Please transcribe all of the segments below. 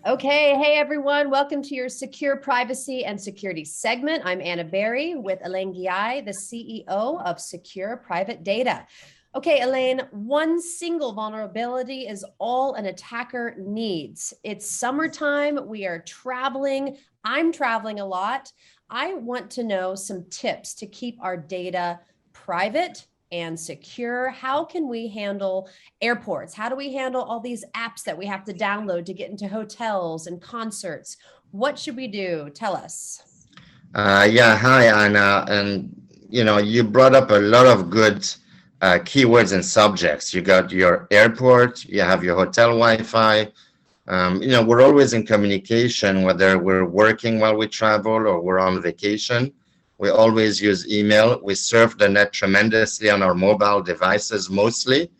Okay, hey everyone, welcome to your Secure Privacy and Security segment. I'm Anna Berry with Alain Ghiai, the CEO of Secure Private Data. Okay, Alain, one single vulnerability is all an attacker needs. It's summertime, we are traveling, I'm traveling a lot. I want to know some tips to keep our data private and secure. How can we handle airports? How do we handle all these apps that we have to download to get into hotels and concerts? What should we do? Tell us. Yeah, hi, Anna. And you brought up a lot of good keywords and subjects. You got your airport, you have your hotel Wi-Fi. We're always in communication, whether we're working while we travel or we're on vacation. We always use email. We surf the net tremendously on our mobile devices mostly.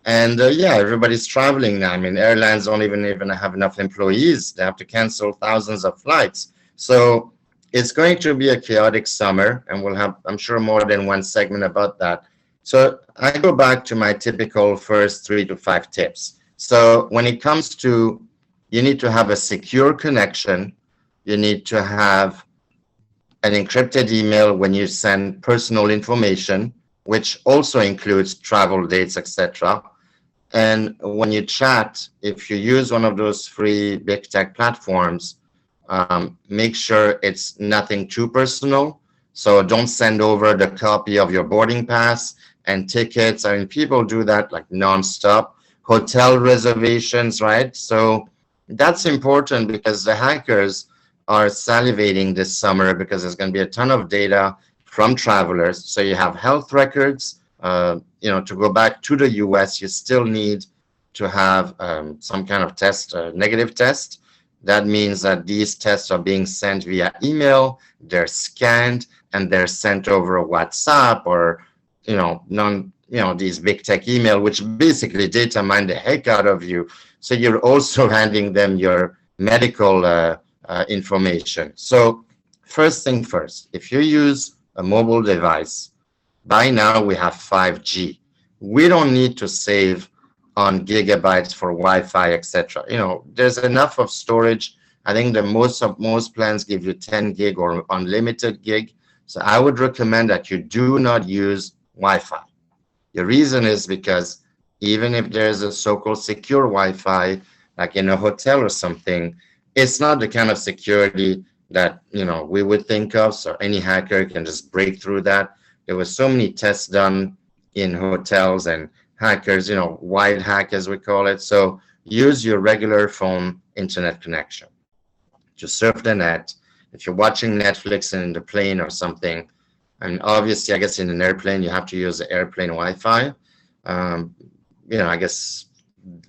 And yeah, everybody's traveling now. I mean, airlines don't even have enough employees. They have to cancel thousands of flights. So it's going to be a chaotic summer, and we'll have, I'm sure, more than one segment about that. So I go back to my typical first 3 to 5 tips. So when it comes to, you need to have a secure connection. You need to have an encrypted email when you send personal information, which also includes travel dates, etc. And when you chat, if you use one of those free big tech platforms, make sure it's nothing too personal. So don't send over the copy of your boarding pass and tickets. I mean, people do that like nonstop. Hotel reservations, right? So that's important because the hackers are salivating this summer because there's going to be a ton of data from travelers. So you have health records. To go back to the US, you still need to have some kind of test, negative test. That means that these tests are being sent via email, they're scanned, and they're sent over WhatsApp or, these big tech email, which basically data mine the heck out of you. So you're also handing them your medical information. So first thing first, if you use a mobile device, by now we have 5G. We don't need to save on gigabytes for Wi-Fi, etc. There's enough of storage. I think that most plans give you 10 gig or unlimited gig. So I would recommend that you do not use Wi-Fi. The reason is because even if there's a so-called secure Wi-Fi, like in a hotel or something, it's not the kind of security that we would think of. So any hacker can just break through that. There were so many tests done in hotels and hackers, wide hack as we call it. So use your regular phone internet connection. Just surf the net. If you're watching Netflix in the plane or something, and obviously, I guess in an airplane, you have to use the airplane Wi-Fi. I guess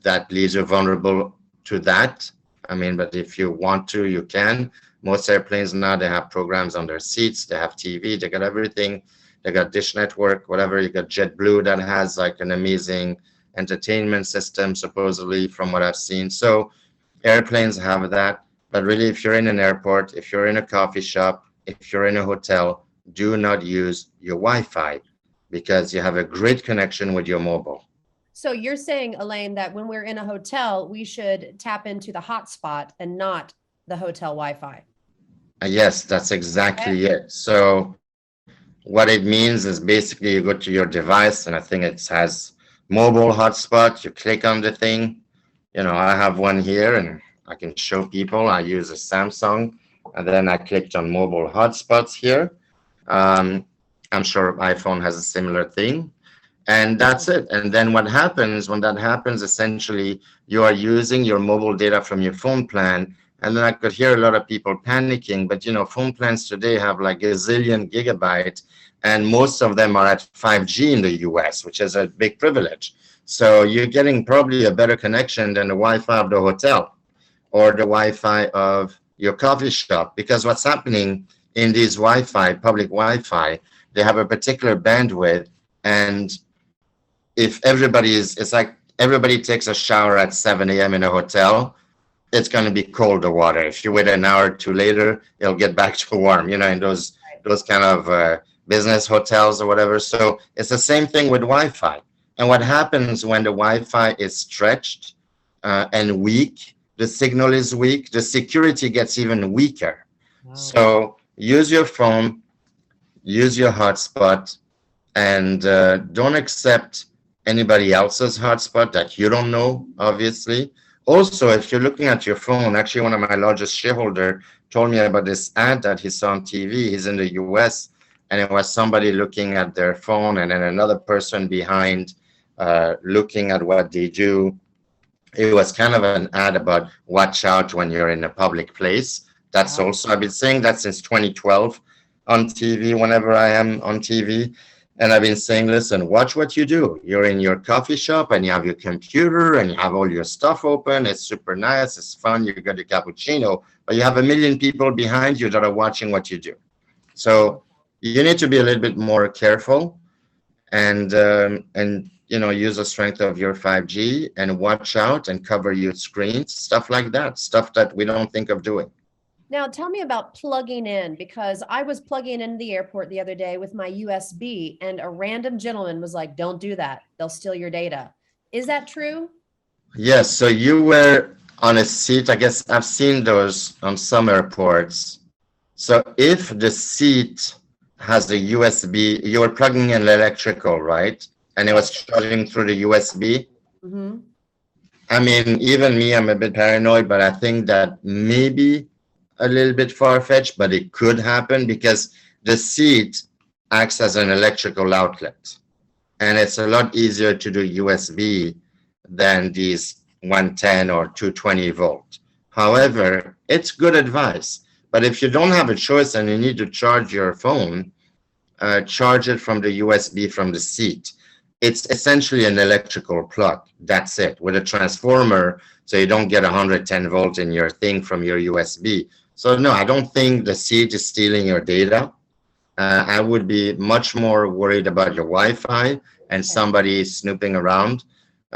that leaves you vulnerable to that. I mean, but if you want to, you can. Most airplanes now, they have programs on their seats. They have TV. They got everything. They got Dish Network, whatever. You got JetBlue that has like an amazing entertainment system, supposedly, from what I've seen. So airplanes have that. But really, if you're in an airport, if you're in a coffee shop, if you're in a hotel, do not use your Wi-Fi because you have a great connection with your mobile. So you're saying, Alain, that when we're in a hotel, we should tap into the hotspot and not the hotel Wi-Fi. Yes, that's exactly it. So what it means is basically you go to your device, and I think it has mobile hotspot. You click on the thing. I have one here, and I can show people. I use a Samsung, and then I clicked on mobile hotspots here. I'm sure iPhone has a similar thing. And that's it. And then what happens when that happens, essentially, you are using your mobile data from your phone plan. And then I could hear a lot of people panicking, but phone plans today have like a zillion gigabytes, and most of them are at 5G in the US, which is a big privilege. So you're getting probably a better connection than the Wi-Fi of the hotel or the Wi-Fi of your coffee shop, because what's happening in these Wi-Fi, public Wi-Fi, they have a particular bandwidth, and if it's like everybody takes a shower at 7 a.m. in a hotel, it's going to be colder water. If you wait an hour or two later, it'll get back to warm, in those kind of business hotels or whatever. So it's the same thing with Wi-Fi. And what happens when the Wi-Fi is stretched and weak, the signal is weak, the security gets even weaker. Wow. So use your phone, use your hotspot, and don't accept anybody else's hotspot that you don't know, obviously. Also, if you're looking at your phone, actually, one of my largest shareholder told me about this ad that he saw on TV. He's in the US, and it was somebody looking at their phone and then another person behind looking at what they do. It was kind of an ad about watch out when you're in a public place. That's Wow. also, I've been saying that since 2012 on TV, whenever I am on TV. And I've been saying, listen, watch what you do. You're in your coffee shop and you have your computer and you have all your stuff open. It's super nice. It's fun. You got your cappuccino, but you have a million people behind you that are watching what you do. So you need to be a little bit more careful and use the strength of your 5G and watch out and cover your screens, stuff like that, stuff that we don't think of doing. Now, tell me about plugging in, because I was plugging in the airport the other day with my USB and a random gentleman was like, don't do that. They'll steal your data. Is that true? Yes, so you were on a seat. I guess I've seen those on some airports. So if the seat has the USB, you were plugging in electrical, right? And it was charging through the USB. Mm-hmm. I mean, even me, I'm a bit paranoid, but I think that maybe a little bit far-fetched, but it could happen because the seat acts as an electrical outlet. And it's a lot easier to do USB than these 110 or 220 volt. However, it's good advice. But if you don't have a choice and you need to charge your phone, charge it from the USB from the seat. It's essentially an electrical plug. That's it, with a transformer, so you don't get 110 volt in your thing from your USB. So no, I don't think the seat is stealing your data. I would be much more worried about your Wi-Fi and somebody snooping around.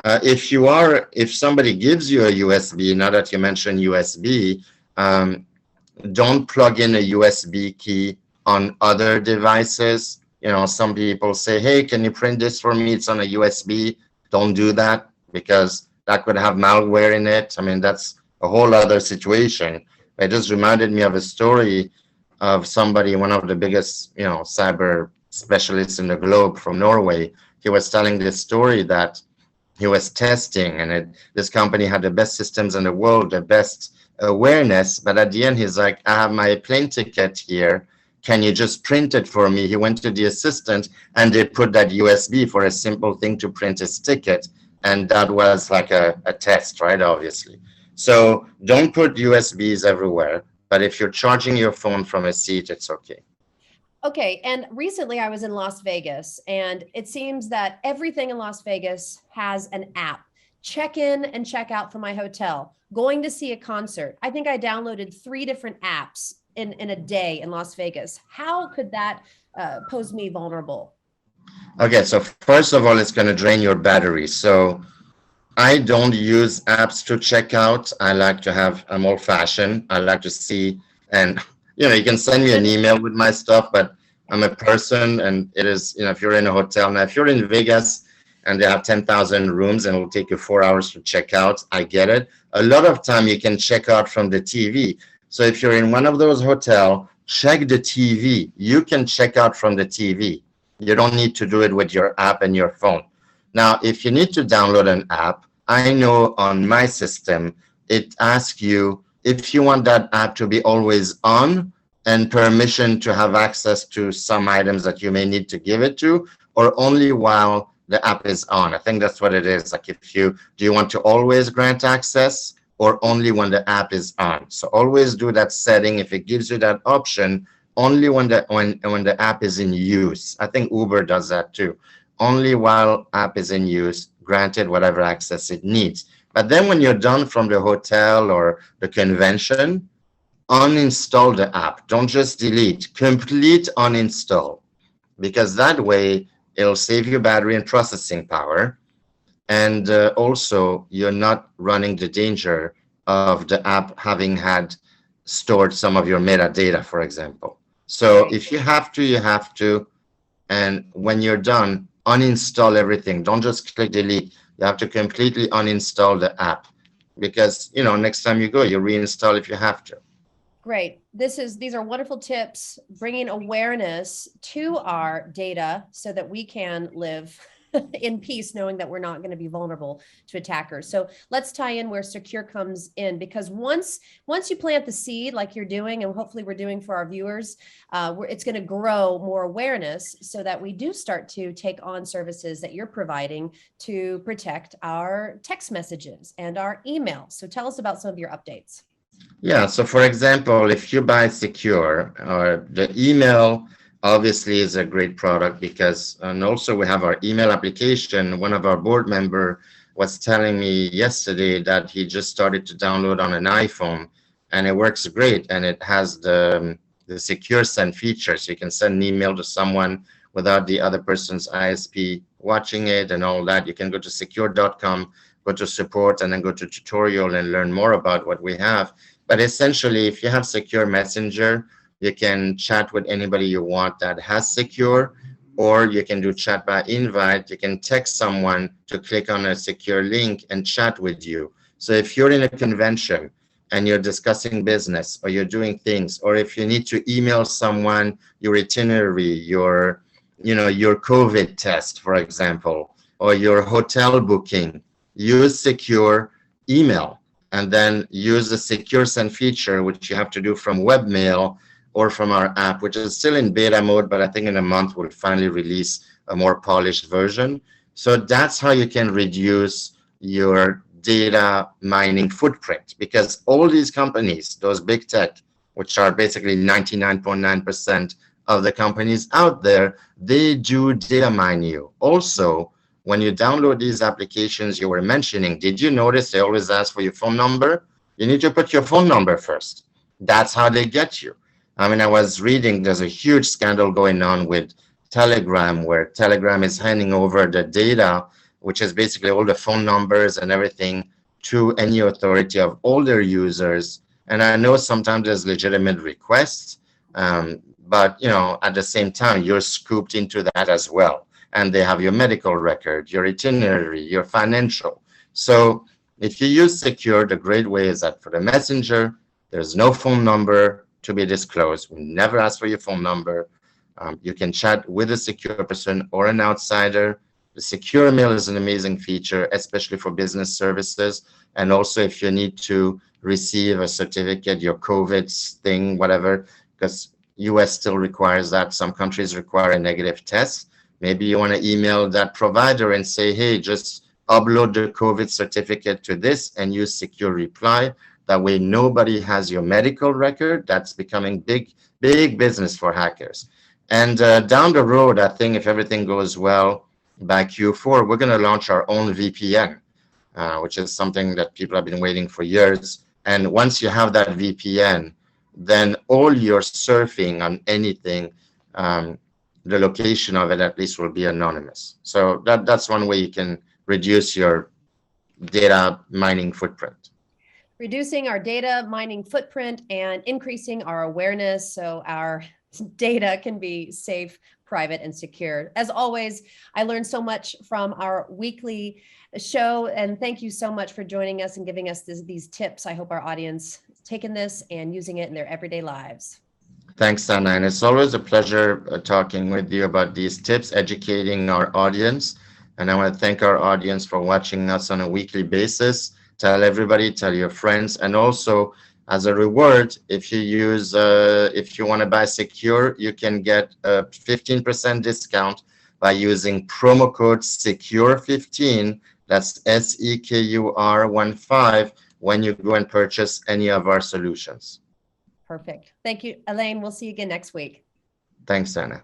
If somebody gives you a USB, now that you mentioned USB, don't plug in a USB key on other devices. Some people say, hey, can you print this for me? It's on a USB. Don't do that because that could have malware in it. I mean, that's a whole other situation. It just reminded me of a story of somebody, one of the biggest, cyber specialists in the globe from Norway. He was telling this story that he was testing, and this company had the best systems in the world, the best awareness. But at the end, he's like, I have my plane ticket here. Can you just print it for me? He went to the assistant and they put that USB for a simple thing to print his ticket. And that was like a test, right? Obviously. So don't put USBs everywhere. But if you're charging your phone from a seat, it's okay. Okay. And recently I was in Las Vegas, and it seems that everything in Las Vegas has an app. Check in and check out from my hotel, going to see a concert. I think I downloaded 3 different apps in a day in Las Vegas. How could that pose me vulnerable? Okay, so first of all, it's going to drain your battery. So I don't use apps to check out. I'm old fashioned. I like to see, and you can send me an email with my stuff, but I'm a person, and it is, if you're in a hotel, now if you're in Vegas and they have 10,000 rooms and it will take you 4 hours to check out, I get it. A lot of time you can check out from the TV. So if you're in one of those hotels, check the TV. You can check out from the TV. You don't need to do it with your app and your phone. Now, if you need to download an app, I know on my system, it asks you if you want that app to be always on and permission to have access to some items that you may need to give it to, or only while the app is on. I think that's what it is. Like do you want to always grant access or only when the app is on? So always do that setting. If it gives you that option, only when the app is in use. I think Uber does that too. Only while app is in use, granted whatever access it needs. But then when you're done from the hotel or the convention, uninstall the app. Don't just delete. Complete uninstall. Because that way, it'll save you battery and processing power. And also, you're not running the danger of the app having had stored some of your metadata, for example. So if you have to, you have to. And when you're done, uninstall everything. Don't just click delete. You have to completely uninstall the app. because, next time you go, you reinstall if you have to. Great. These are wonderful tips, bringing awareness to our data so that we can live in peace, knowing that we're not going to be vulnerable to attackers. So let's tie in where Secure comes in, because once you plant the seed like you're doing, and hopefully we're doing for our viewers, it's going to grow more awareness so that we do start to take on services that you're providing to protect our text messages and our emails. So tell us about some of your updates. Yeah, so for example, if you buy Secure, the email obviously is a great product because, and also we have our email application. One of our board member was telling me yesterday that he just started to download on an iPhone, and it works great, and it has the secure send feature, so you can send an email to someone without the other person's ISP watching it and all that. You can go to secure.com, go to support, and then go to tutorial and learn more about what we have. But essentially, if you have Secure Messenger, you can chat with anybody you want that has Secure, or you can do chat by invite. You can text someone to click on a secure link and chat with you. So if you're in a convention and you're discussing business, or you're doing things, or if you need to email someone your itinerary, your COVID test, for example, or your hotel booking, use Secure email, and then use the secure send feature, which you have to do from webmail or from our app, which is still in beta mode, but I think in a month we'll finally release a more polished version. So that's how you can reduce your data mining footprint, because all these companies, those big tech, which are basically 99.9% of the companies out there, they do data mine you. Also, when you download these applications you were mentioning, did you notice they always ask for your phone number? You need to put your phone number first. That's how they get you. I mean, I was reading, there's a huge scandal going on with Telegram, where Telegram is handing over the data, which is basically all the phone numbers and everything, to any authority of all their users. And I know sometimes there's legitimate requests, but at the same time, you're scooped into that as well. And they have your medical record, your itinerary, your financial. So if you use Secure, the great way is that for the messenger, there's no phone number to be disclosed. We never ask for your phone number. You can chat with a secure person or an outsider. The secure mail is an amazing feature, especially for business services. And also if you need to receive a certificate, your COVID thing, whatever, because US still requires that. Some countries require a negative test. Maybe you want to email that provider and say, hey, just upload the COVID certificate to this and use secure reply. That way, nobody has your medical record. That's becoming big business for hackers. And down the road, I think if everything goes well, by Q4, we're going to launch our own VPN, which is something that people have been waiting for years. And once you have that VPN, then all your surfing on anything, the location of it at least will be anonymous. So that's one way you can reduce your data mining footprint. Reducing our data mining footprint and increasing our awareness so our data can be safe, private, and secure. As always, I learned so much from our weekly show, and thank you so much for joining us and giving us these tips. I hope our audience is taking this and using it in their everyday lives. Thanks, Anna. And it's always a pleasure talking with you about these tips, educating our audience. And I want to thank our audience for watching us on a weekly basis. Tell everybody, tell your friends. And also, as a reward, if you want to buy Secure, you can get a 15% discount by using promo code SECURE15. That's SEKUR15 when you go and purchase any of our solutions. Perfect. Thank you, Alain. We'll see you again next week. Thanks, Anna.